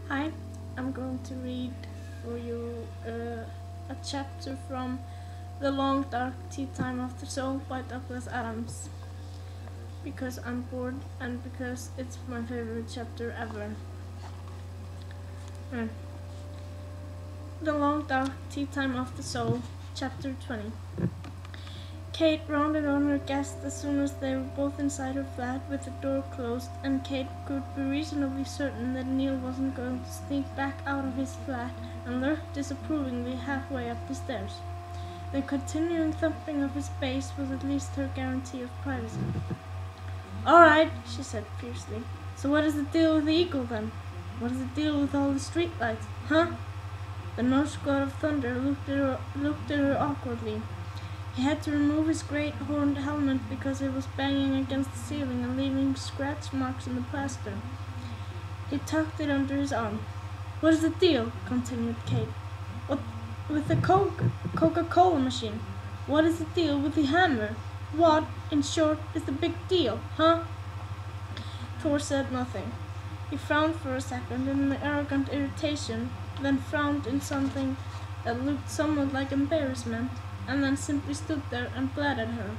Hi, I'm going to read for you a chapter from The Long Dark Tea Time of the Soul by Douglas Adams. Because I'm bored and because it's my favorite chapter ever. The Long Dark Tea Time of the Soul, Chapter 20. Kate rounded on her guest as soon as they were both inside her flat with the door closed, and Kate could be reasonably certain that Neil wasn't going to sneak back out of his flat and lurk disapprovingly halfway up the stairs. The continuing thumping of his bass was at least her guarantee of privacy. "All right," she said fiercely. "So what is the deal with the eagle, then? What is the deal with all the streetlights, huh?" The Norse god of thunder looked at her awkwardly. He had to remove his great horned helmet because it was banging against the ceiling and leaving scratch marks in the plaster. He tucked it under his arm. "What is the deal?" continued Kate. "What with the Coca-Cola machine? What is the deal with the hammer? What, in short, is the big deal, huh?" Thor said nothing. He frowned for a second in arrogant irritation, then frowned in something that looked somewhat like embarrassment, and then simply stood there and glared at her.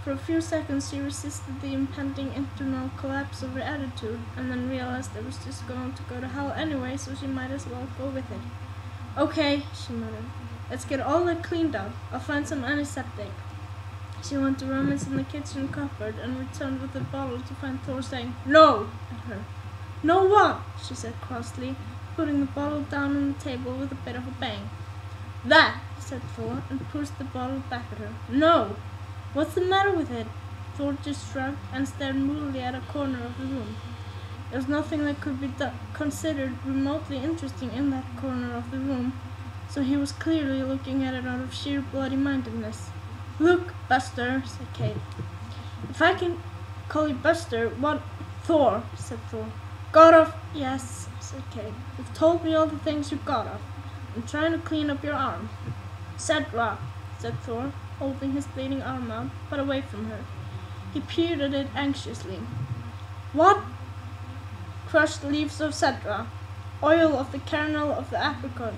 For a few seconds she resisted the impending internal collapse of her attitude, and then realized it was just going to go to hell anyway, so she might as well go with it. "Okay," she muttered. "Let's get all that cleaned up. I'll find some antiseptic." She went to rummage in the kitchen cupboard and returned with a bottle to find Thor saying "No" at her. "No what?" she said crossly, putting the bottle down on the table with a bit of a bang. "That," said Thor, and pushed the bottle back at her. "No! What's the matter with it?" Thor just shrugged and stared moodily at a corner of the room. There was nothing that could be considered remotely interesting in that corner of the room, so he was clearly looking at it out of sheer bloody-mindedness. "Look, Buster," said Kate. "If I can call you Buster, what—" "Thor," said Thor. "Got off—" "Yes," said Kate. "You've told me all the things you got off. I'm trying to clean up your arm." "Sedra," said Thor, holding his bleeding arm out, but away from her. He peered at it anxiously. "What?" "Crushed leaves of cedra, oil of the kernel of the apricot,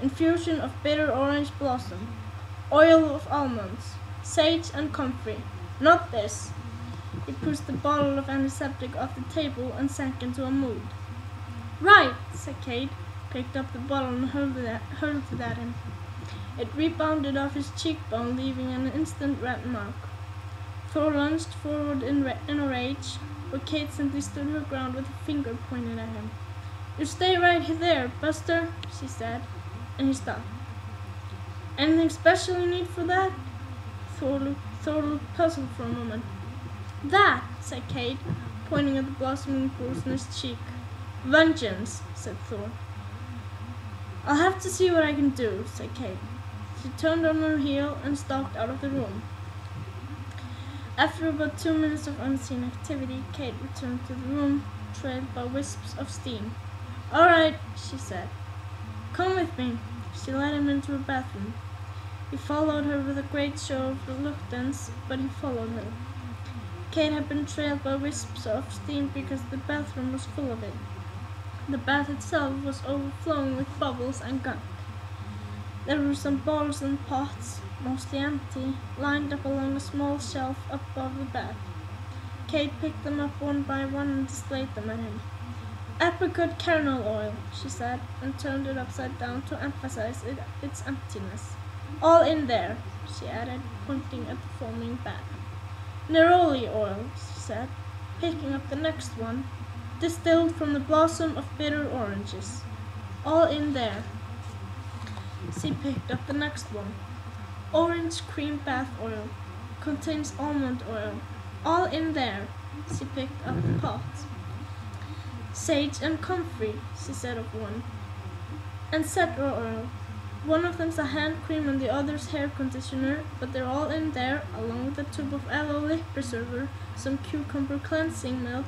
infusion of bitter orange blossom, oil of almonds, sage and comfrey. Not this." He pushed the bottle of antiseptic off the table and sank into a mood. "Right," said Kate, picked up the bottle and hurled it at him. It rebounded off his cheekbone, leaving an instant red mark. Thor lunged forward in a rage, but Kate simply stood her ground with a finger pointed at him. "You stay right there, Buster," she said, and he stopped. "Anything special you need for that?" Thor looked puzzled for a moment. "That," said Kate, pointing at the blossoming bruise on his cheek. "Vengeance," said Thor. "I'll have to see what I can do," said Kate. She turned on her heel and stalked out of the room. After about 2 minutes of unseen activity, Kate returned to the room, trailed by wisps of steam. "All right," she said. "Come with me." She led him into her bathroom. He followed her with a great show of reluctance, but he followed her. Kate had been trailed by wisps of steam because the bathroom was full of it. The bath itself was overflowing with bubbles and gunk. There were some bowls and pots, mostly empty, lined up along a small shelf above the bath. Kate picked them up one by one and displayed them at him. "Apricot kernel oil," she said, and turned it upside down to emphasize its emptiness. "All in there," she added, pointing at the foaming bath. "Neroli oil," she said, picking up the next one, "distilled from the blossom of bitter oranges. All in there." She picked up the next one. "Orange cream bath oil. Contains almond oil. All in there." She picked up the pot. "Sage and comfrey," she said of one. "And cedra oil. One of them's a hand cream and the other's hair conditioner, but they're all in there, along with a tube of aloe lip preserver, some cucumber cleansing milk,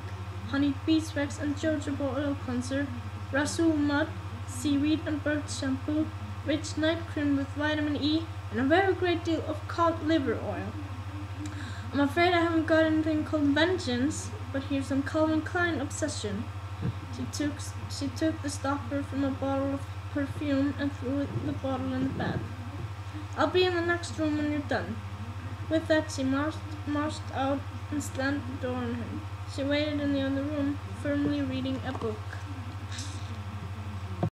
honeyed beeswax and jojoba oil cleanser, rasool mud, seaweed and bird shampoo, rich night cream with vitamin E, and a very great deal of cod liver oil. I'm afraid I haven't got anything called vengeance, but here's some Calvin Klein obsession. She took the stopper from a bottle of perfume and threw the bottle in the bath. "I'll be in the next room when you're done." With that, she marched out and slammed the door on him. She waited in the other room, firmly reading a book.